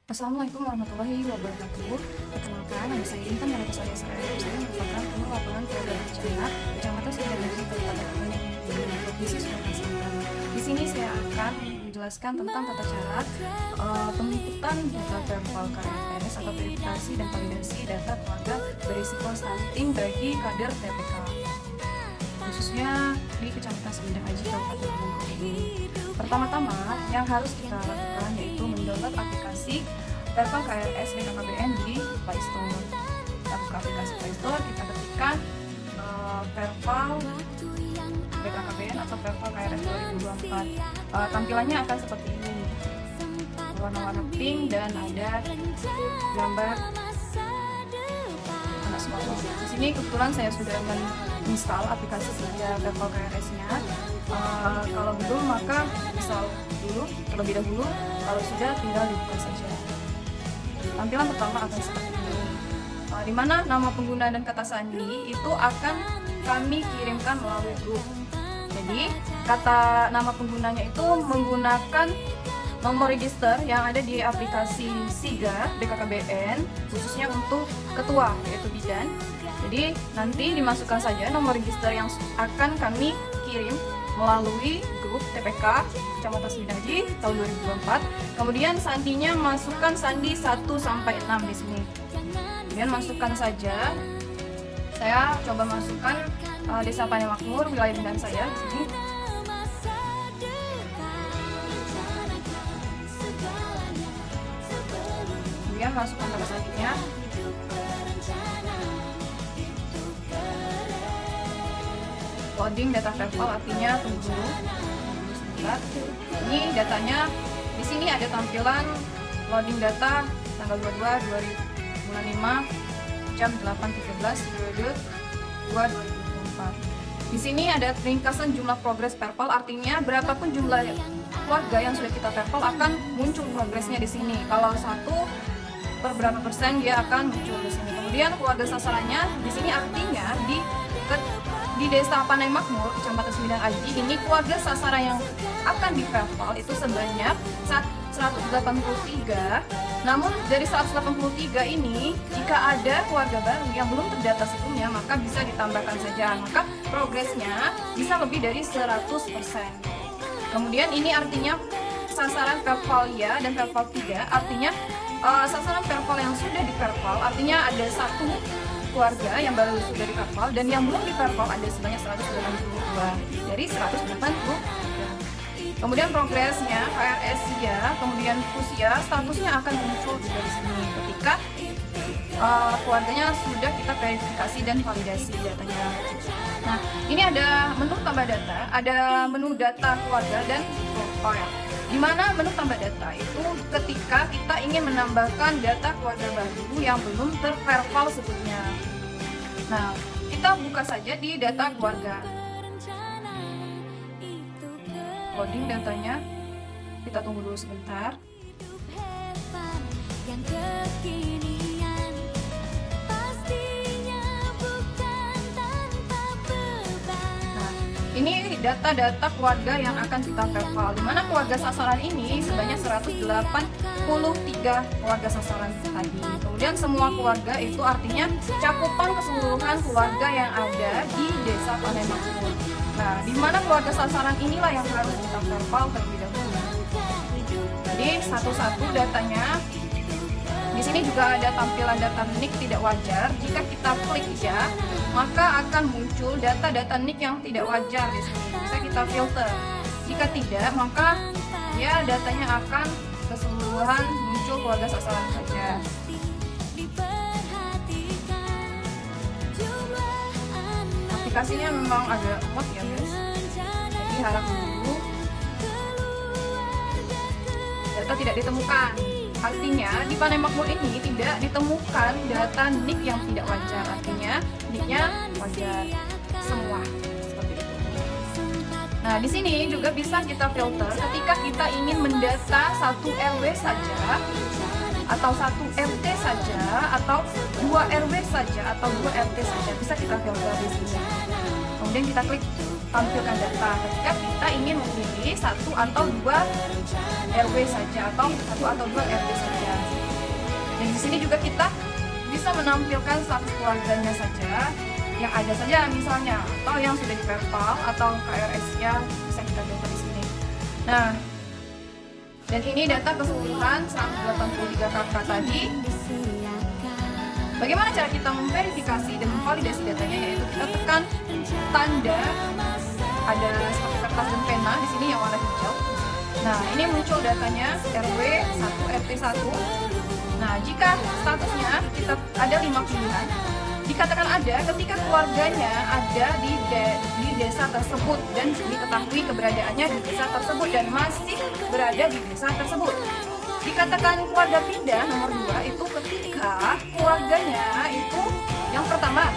Assalamualaikum warahmatullahi wabarakatuh. Perkenalkan, nama saya Intan dan atas saya merupakan penuh laporan keluarga berencana Kecamatan Sidoarjo, Kabupaten Provinsi Sulawesi Selatan. Di sini saya akan menjelaskan tentang tata cara penginputan data verifal KRS atau verifikasi dan validasi data keluarga berisiko stunting bagi kader TPK, khususnya di Kecamatan Semindang Aji, Kabupaten Bengkulu ini. Pertama-tama yang harus kita lakukan yaitu mendownload aplikasi Verifal KRS BKKBN di Play Store. Kita buka aplikasi Play Store, kita ketikkan Verifal BKKBN atau Verifal KRS 2024. Tampilannya akan seperti ini, warna-warna pink dan ada gambar anak sekolah. Di sini kebetulan saya sudah menginstal aplikasi Verifal KRS-nya. Kalau belum maka install dulu terlebih dahulu, kalau sudah tinggal dibuka saja. Tampilan pertama akan seperti ini, di mana nama pengguna dan kata sandi itu akan kami kirimkan melalui grup. Jadi kata nama penggunanya itu menggunakan nomor register yang ada di aplikasi SIGA BKKBN khususnya untuk ketua yaitu bidan. Jadi nanti dimasukkan saja nomor register yang akan kami kirim melalui grup TPK Kecamatan Semindang Aji tahun 2024. Kemudian sandinya masukkan sandi 1 sampai 6 di sini. Kemudian masukkan saja. Saya coba masukkan Desa Panemakmur, wilayah bidan saya di sini. Kemudian masukkan kata sandinya. Loading data verifal artinya tunggu dulu sebentar. Ini datanya di sini ada tampilan loading data tanggal 22 bulan 5 jam 8.13 periode 2024. Di sini ada ringkasan jumlah progres verifal, artinya berapapun jumlah keluarga yang sudah kita verifal akan muncul progresnya di sini. Kalau 1 per berapa persen dia akan muncul di sini. Kemudian keluarga sasarannya di sini artinya di Desa Panai Makmur, Kecamatan Semindang Aji ini keluarga sasaran yang akan di-verifal itu sebanyak 183. Namun dari 183 ini jika ada keluarga baru yang belum terdata sebelumnya maka bisa ditambahkan saja, maka progresnya bisa lebih dari 100%. Kemudian ini artinya sasaran verifal ya dan verifal tidak, artinya sasaran verifal yang sudah di-verifal artinya ada 1 keluarga yang baru sudah di-verifal dan yang belum di-verifal ada sebanyak 182 dari 183. Kemudian progresnya KRS ya, kemudian usia, statusnya akan muncul juga di sini ketika keluarganya sudah kita verifikasi dan validasi datanya. Nah, ini ada menu tambah data, ada menu data keluarga dan profile. Di mana menu tambah data itu ketika kita ingin menambahkan data keluarga baru yang belum terverifal sebelumnya. Nah, kita buka saja di data keluarga. Loading datanya, kita tunggu dulu sebentar. Ini data-data keluarga yang akan kita verifal, di mana keluarga sasaran ini sebanyak 183 keluarga sasaran tadi. Kemudian semua keluarga itu artinya cakupan keseluruhan keluarga yang ada di Desa Panai Makmur. Nah, di mana keluarga sasaran inilah yang harus kita verifal terlebih dahulu. Jadi satu-satu datanya. Di sini juga ada tampilan data NIK tidak wajar. Jika kita klik ya, maka akan muncul data-data NIK yang tidak wajar di sini. Bisa kita filter. Jika tidak, maka ya datanya akan keseluruhan muncul keluarga sasaran saja. Aplikasinya memang agak lemot ya guys. Jadi harap dulu. Data tidak ditemukan. Artinya di Panai Makmur ini tidak ditemukan data NIK yang tidak wajar. Artinya NIK-nya wajar semua seperti itu. Nah, di sini juga bisa kita filter ketika kita ingin mendata 1 RW saja atau 1 RT saja atau 2 RW saja atau 2 RT saja, bisa kita filter di sini. Kemudian kita klik tampilkan data ketika kita ingin memilih 1 atau 2 RW saja atau 1 atau 2 RT saja. Dan di sini juga kita bisa menampilkan status keluarganya saja, yang ada saja misalnya, atau yang sudah di PayPal atau KRS-nya bisa kita data di sini. Nah, dan ini data keseluruhan 183 kakak tadi. Bagaimana cara kita memverifikasi dan memvalidasi datanya? Yaitu kita tekan tanda ada seperti kertas dan pena di sini yang warna hijau. Nah, ini muncul datanya RW 1 RT 1. Nah, jika statusnya kita ada 5 pilihan, dikatakan ada ketika keluarganya ada di desa tersebut dan diketahui keberadaannya di desa tersebut dan masih berada di desa tersebut. Dikatakan keluarga pindah nomor 2 itu ketika keluarganya itu yang pertama,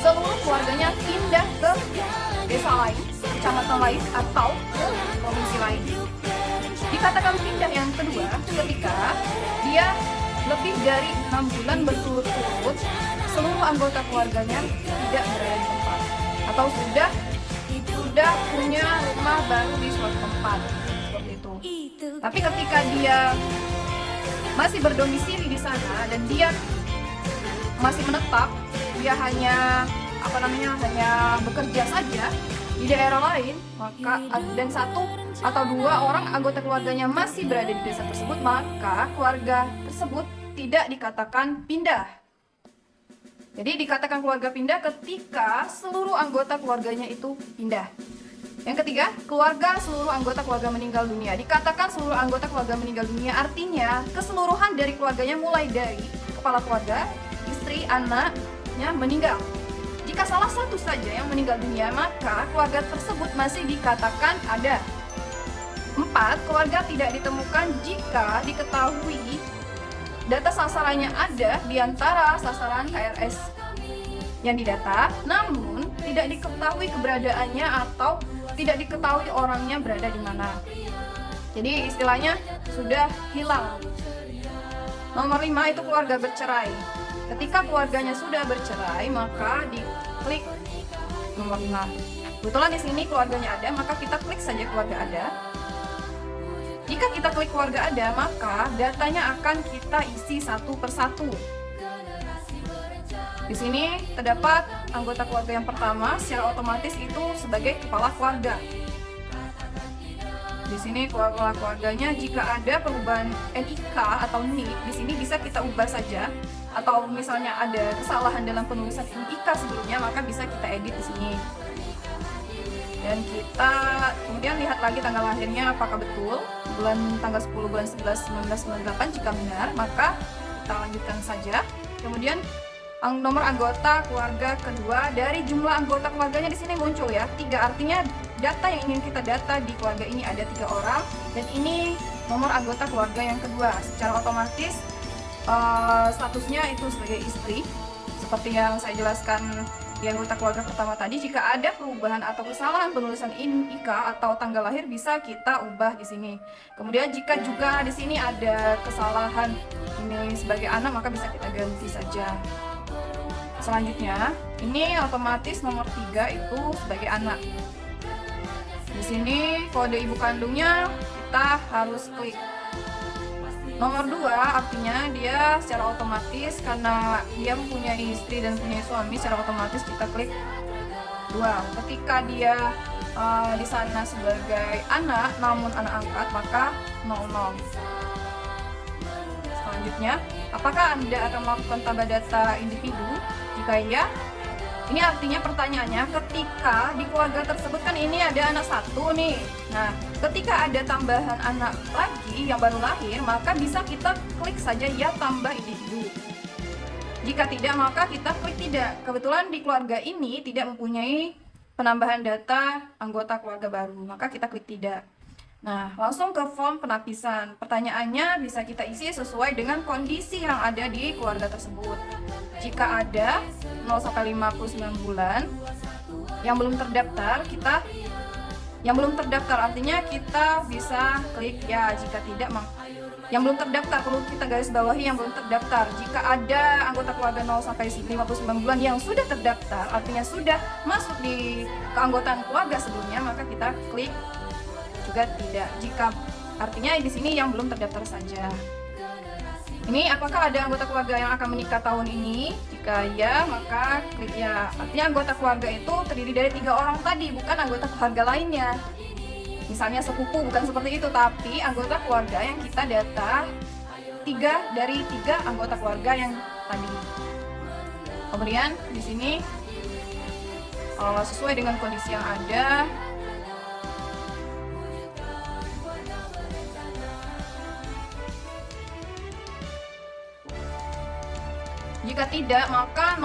seluruh keluarganya pindah ke desa lain, kecamatan lain atau ke provinsi lain. Dikatakan pindah yang kedua ketika dia lebih dari 6 bulan berturut-turut seluruh anggota keluarganya tidak berada di tempat atau sudah punya rumah baru di suatu tempat, seperti itu. Tapi ketika dia masih berdomisili di sana dan dia masih menetap, dia hanya hanya bekerja saja di daerah lain, maka dan 1 atau 2 orang anggota keluarganya masih berada di desa tersebut, maka keluarga tersebut tidak dikatakan pindah. Jadi dikatakan keluarga pindah ketika seluruh anggota keluarganya itu pindah. Yang ketiga, seluruh anggota keluarga meninggal dunia. Dikatakan seluruh anggota keluarga meninggal dunia artinya keseluruhan dari keluarganya mulai dari kepala keluarga, istri, anaknya meninggal. Jika salah satu saja yang meninggal dunia, maka keluarga tersebut masih dikatakan ada. 4. Keluarga tidak ditemukan jika diketahui data sasarannya ada di antara sasaran KRS yang didata, namun tidak diketahui keberadaannya atau tidak diketahui orangnya berada di mana. Jadi istilahnya sudah hilang. Nomor 5 itu keluarga bercerai. Ketika keluarganya sudah bercerai, maka diklik nomor 5. Kebetulan di sini keluarganya ada, maka kita klik saja keluarga ada. Jika kita klik keluarga ada, maka datanya akan kita isi satu persatu. Di sini terdapat anggota keluarga yang pertama, secara otomatis itu sebagai kepala keluarga. Di sini keluarganya, jika ada perubahan NIK atau NIK, di sini bisa kita ubah saja. Atau misalnya ada kesalahan dalam penulisan NIK sebelumnya, maka bisa kita edit di sini. Dan kita kemudian lihat lagi tanggal lahirnya apakah betul, tanggal 10 bulan 11 1998. Jika benar, maka kita lanjutkan saja. Kemudian nomor anggota keluarga kedua, dari jumlah anggota keluarganya di sini muncul ya 3, artinya data yang ingin kita data di keluarga ini ada 3 orang, dan ini nomor anggota keluarga yang kedua. Secara otomatis statusnya itu sebagai istri, seperti yang saya jelaskan di anggota keluarga pertama tadi. Jika ada perubahan atau kesalahan penulisan NIK atau tanggal lahir, bisa kita ubah di sini. Kemudian jika juga di sini ada kesalahan ini sebagai anak, maka bisa kita ganti saja. Selanjutnya, ini otomatis nomor 3 itu sebagai anak. Di sini kode ibu kandungnya kita harus klik. Nomor 2 artinya dia secara otomatis, karena dia mempunyai istri dan punya suami, secara otomatis kita klik 2. Ketika dia di sana sebagai anak namun anak angkat, maka 00. Selanjutnya, apakah Anda akan melakukan tambah data individu? Jika iya, ini artinya pertanyaannya ketika di keluarga tersebut kan ini ada anak 1 nih. Nah, ketika ada tambahan anak lagi yang baru lahir, maka bisa kita klik saja ya tambah individu. Jika tidak, maka kita klik tidak. Kebetulan di keluarga ini tidak mempunyai penambahan data anggota keluarga baru, maka kita klik tidak. Nah, langsung ke form penapisan. Pertanyaannya bisa kita isi sesuai dengan kondisi yang ada di keluarga tersebut. Jika ada 0-59 bulan yang belum terdaftar, artinya kita bisa klik ya. Jika tidak, yang belum terdaftar perlu kita garis bawahi yang belum terdaftar. Jika ada anggota keluarga 0-59 bulan yang sudah terdaftar, artinya sudah masuk di keanggotaan keluarga sebelumnya, maka kita klik juga tidak. Jika artinya di sini yang belum terdaftar saja. Ini apakah ada anggota keluarga yang akan menikah tahun ini? Jika ya, maka klik ya. Artinya anggota keluarga itu terdiri dari 3 orang tadi, bukan anggota keluarga lainnya. Misalnya sepupu, bukan seperti itu, tapi anggota keluarga yang kita data 3 dari 3 anggota keluarga yang tadi. Kemudian di sini sesuai dengan kondisi yang ada, jika tidak, maka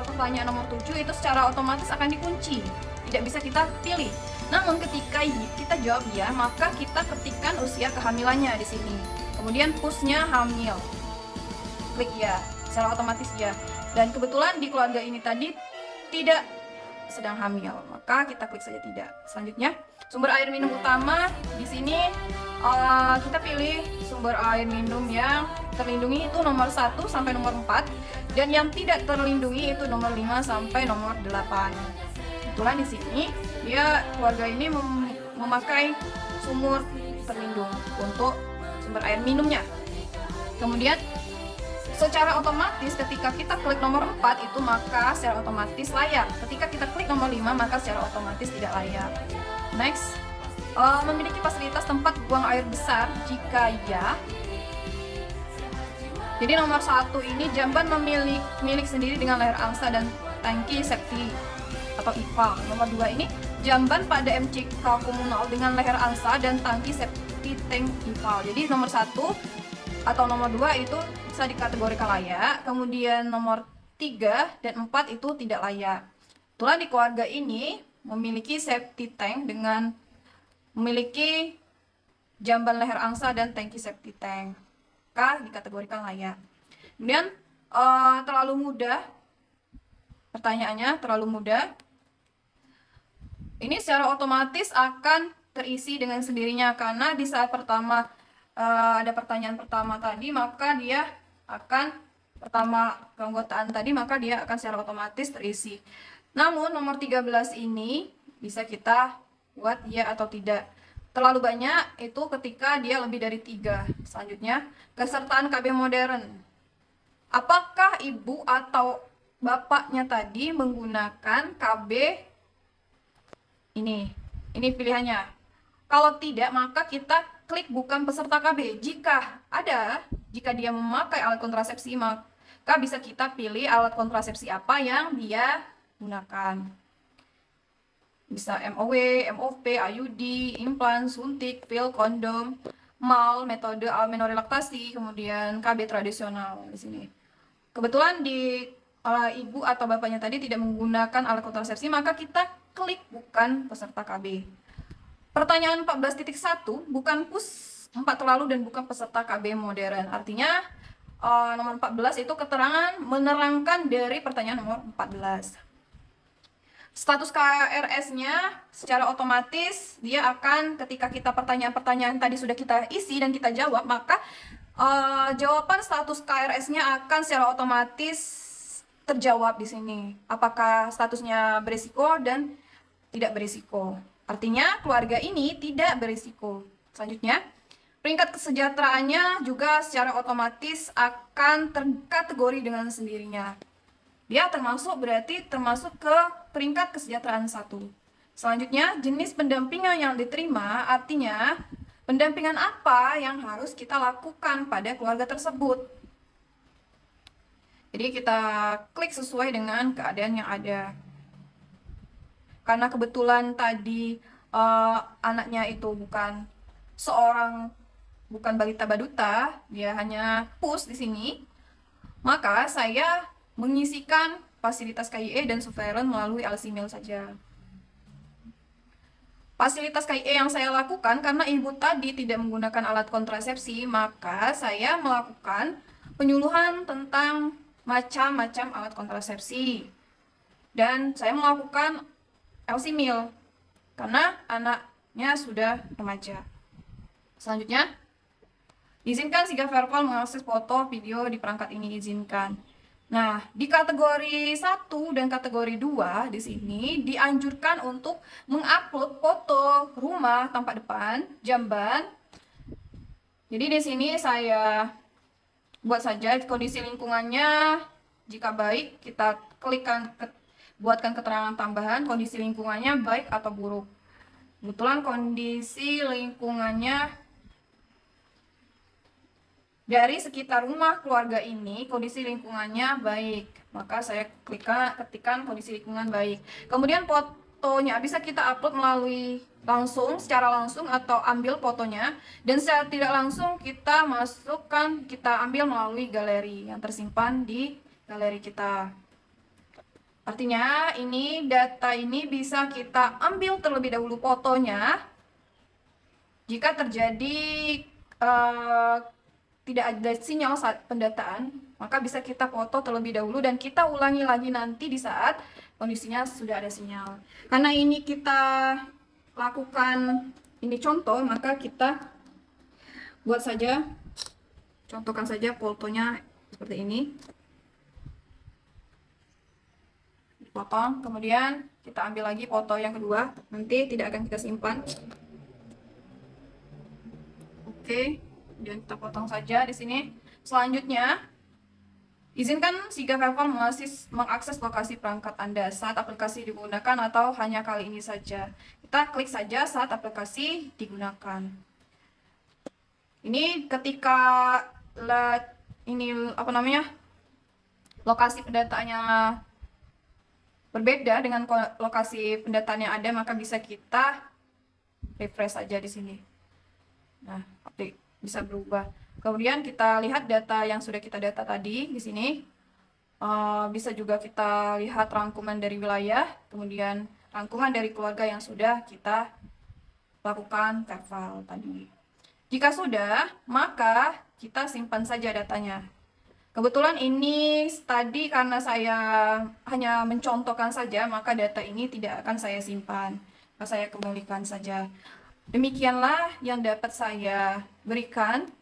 pertanyaan nomor 7 itu secara otomatis akan dikunci, tidak bisa kita pilih. Namun ketika kita jawab ya, maka kita ketikkan usia kehamilannya di sini. Kemudian pushnya hamil, klik ya, secara otomatis ya. Dan kebetulan di keluarga ini tadi tidak sedang hamil, maka kita klik saja tidak. Selanjutnya, sumber air minum utama di sini kita pilih sumber air minum yang terlindungi itu nomor 1 sampai nomor 4, dan yang tidak terlindungi itu nomor 5 sampai nomor 8. Kebetulan di sini dia keluarga ini memakai sumur terlindung untuk sumber air minumnya. Kemudian secara otomatis ketika kita klik nomor 4 itu maka secara otomatis layak. Ketika kita klik nomor 5 maka secara otomatis tidak layak. Next, memiliki fasilitas tempat buang air besar jika ya. Jadi nomor 1 ini jamban milik sendiri dengan layar angsa dan tangki septi atau IPA. Nomor 2 ini jamban pada MCK komunal dengan leher angsa dan tangki septi tank IPA. Jadi nomor 1 atau nomor 2 itu bisa dikategorikan layak. Kemudian nomor 3 dan 4 itu tidak layak. Kebetulan di keluarga ini memiliki septi tank dengan memiliki jamban leher angsa dan tangki septi tank. Dikategorikan layak. Kemudian terlalu mudah. Pertanyaannya terlalu mudah. Ini secara otomatis akan terisi dengan sendirinya karena di saat pertama ada pertanyaan pertama tadi, maka dia akan keanggotaan tadi, maka dia akan secara otomatis terisi. Namun nomor 13 ini bisa kita buat ya atau tidak. Terlalu banyak itu ketika dia lebih dari 3. Selanjutnya, kesertaan KB modern. Apakah ibu atau bapaknya tadi menggunakan KB ini? Ini pilihannya. Kalau tidak, maka kita klik bukan peserta KB. Jika dia memakai alat kontrasepsi, maka bisa kita pilih alat kontrasepsi apa yang dia gunakan. Bisa MOW, MOP, IUD, implan, suntik, pil, kondom, MAL, metode amenorelaksasi, kemudian KB tradisional di sini. Kebetulan di ibu atau bapaknya tadi tidak menggunakan alat kontrasepsi, maka kita klik bukan peserta KB. Pertanyaan 14.1 bukan push 4 lalu dan bukan peserta KB modern. Artinya nomor 14 itu keterangan menerangkan dari pertanyaan nomor 14. Status KRS-nya secara otomatis dia akan ketika kita pertanyaan-pertanyaan tadi sudah kita isi dan kita jawab, maka jawaban status KRS-nya akan secara otomatis terjawab di sini. Apakah statusnya berisiko dan tidak berisiko. Artinya keluarga ini tidak berisiko. Selanjutnya, peringkat kesejahteraannya juga secara otomatis akan terkategori dengan sendirinya. Dia berarti termasuk ke peringkat kesejahteraan 1. Selanjutnya, jenis pendampingan yang diterima, artinya pendampingan apa yang harus kita lakukan pada keluarga tersebut. Jadi kita klik sesuai dengan keadaan yang ada. Karena kebetulan tadi anaknya itu bukan balita baduta, dia hanya push di sini, maka saya mengisikan fasilitas KIE dan Suveren melalui LC-Mail saja. Fasilitas KIE yang saya lakukan karena ibu tadi tidak menggunakan alat kontrasepsi, maka saya melakukan penyuluhan tentang macam-macam alat kontrasepsi. Dan saya melakukan LC-Mail karena anaknya sudah remaja. Selanjutnya, izinkan Siga Verbal mengakses foto, video di perangkat ini, izinkan. Nah, di kategori 1 dan kategori 2 di sini dianjurkan untuk mengupload foto rumah tampak depan, jamban. Jadi di sini saya buat saja kondisi lingkungannya. Jika baik, kita klikkan buatkan keterangan tambahan kondisi lingkungannya baik atau buruk. Kebetulan kondisi lingkungannya dari sekitar rumah keluarga ini, kondisi lingkungannya baik. Maka saya ketikkan kondisi lingkungan baik. Kemudian fotonya bisa kita upload melalui secara langsung atau ambil fotonya, dan secara tidak langsung kita masukkan, kita ambil melalui galeri yang tersimpan di galeri kita. Artinya ini data ini bisa kita ambil terlebih dahulu fotonya. Jika terjadi tidak ada sinyal saat pendataan, maka bisa kita foto terlebih dahulu dan kita ulangi lagi nanti di saat kondisinya sudah ada sinyal. Karena ini kita lakukan ini contoh, maka kita buat saja, contohkan saja fotonya seperti ini. Potong, kemudian kita ambil lagi foto yang kedua, nanti tidak akan kita simpan. Oke, kemudian kita potong saja di sini. Selanjutnya, izinkan Siga Travel mengakses lokasi perangkat Anda saat aplikasi digunakan atau hanya kali ini saja. Kita klik saja saat aplikasi digunakan. Ini ketika lokasi pendataannya berbeda dengan lokasi pendataan yang ada, maka bisa kita refresh saja di sini. Nah, bisa berubah. Kemudian kita lihat data yang sudah kita data tadi di sini. Bisa juga kita lihat rangkuman dari wilayah, kemudian rangkuman dari keluarga yang sudah kita lakukan travel tadi. Jika sudah, maka kita simpan saja datanya. Kebetulan ini tadi karena saya hanya mencontohkan saja, maka data ini tidak akan saya simpan. Saya kembalikan saja. Demikianlah yang dapat saya berikan.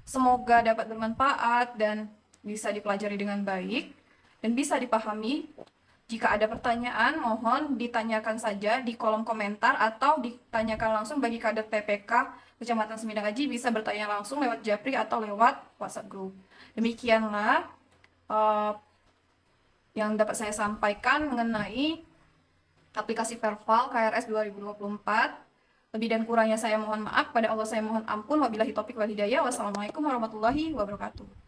Semoga dapat bermanfaat dan bisa dipelajari dengan baik dan bisa dipahami. Jika ada pertanyaan, mohon ditanyakan saja di kolom komentar atau ditanyakan langsung bagi kader TPK Kecamatan Semindang Aji, bisa bertanya langsung lewat Japri atau lewat WhatsApp group. Demikianlah yang dapat saya sampaikan mengenai aplikasi Verval KRS 2024. Lebih dan kurangnya saya mohon maaf, pada Allah saya mohon ampun. Wabillahi taufiq wal hidayah. Wassalamualaikum warahmatullahi wabarakatuh.